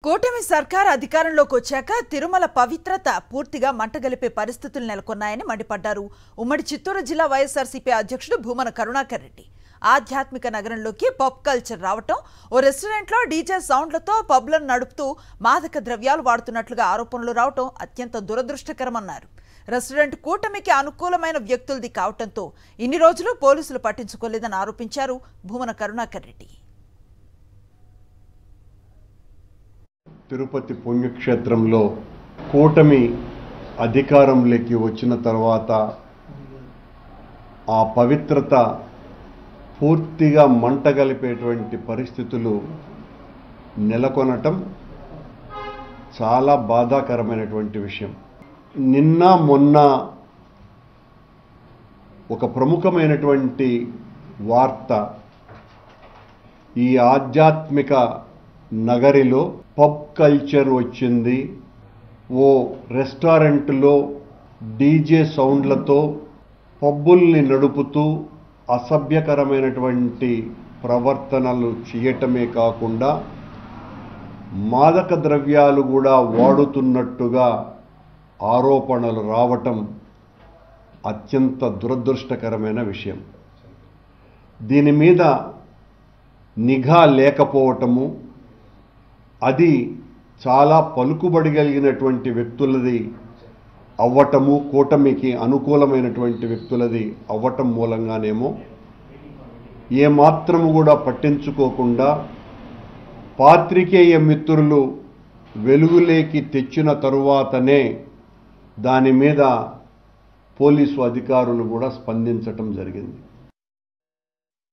కూటమి సర్కార్ అధికారంలోకి వచ్చాక తిరుమల పవిత్రత పూర్తిగా మంటగలిపే పరిస్థితులు నెలకొన్నాయని మండిపడ్డారు. ఉమ్మడి చిత్తూరు జిల్లా వైఎస్ఆర్సీపీ అధ్యక్షుడు భూమన కరుణాకర్ రెడ్డి. ఆధ్యాత్మిక నగరంలోకి పబ్ కల్చర్ రావటం, ఓ రెస్టారెంట్లో డీజే సౌండ్లతో పబ్లను నడుపుతూ మాదక ద్రవ్యాలు వాడుతున్నట్లుగా ఆరోపణలు రావటం అత్యంత దురదృష్టకరమన్నారు. రెస్టారెంట్ కూటమికి అనుకూలమైన వ్యక్తులది కావటంతో ఇన్ని రోజులు పోలీసులు పట్టించుకోలేదని ఆరోపించారు భూమన కరుణాకర్ రెడ్డి. తిరుపతి పుణ్యక్షేత్రంలో కూటమి అధికారంలోకి వచ్చిన తర్వాత ఆ పవిత్రత పూర్తిగా మంటగలిపేటువంటి పరిస్థితులు నెలకొనటం చాలా బాధాకరమైనటువంటి విషయం. నిన్న మొన్న ఒక ప్రముఖమైనటువంటి వార్త, ఈ ఆధ్యాత్మిక నగరిలో పబ్ కల్చర్ వచ్చింది. ఓ రెస్టారెంట్లో డీజే సౌండ్లతో పబ్బుల్ని నడుపుతూ అసభ్యకరమైనటువంటి ప్రవర్తనలు చేయటమే కాకుండా మాదక ద్రవ్యాలు కూడా వాడుతున్నట్టుగా ఆరోపణలు రావటం అత్యంత దురదృష్టకరమైన విషయం. దీని మీద నిఘా లేకపోవటము, అది చాలా పలుకుబడి కలిగినటువంటి వ్యక్తులది అవ్వటము, కూటమికి అనుకూలమైనటువంటి వ్యక్తులది అవ్వటం మూలంగానేమో ఏమాత్రము కూడా పట్టించుకోకుండా పాత్రికేయ మిత్రులు వెలుగులేకి తెచ్చిన తరువాతనే దాని మీద పోలీసు అధికారులు కూడా స్పందించటం జరిగింది.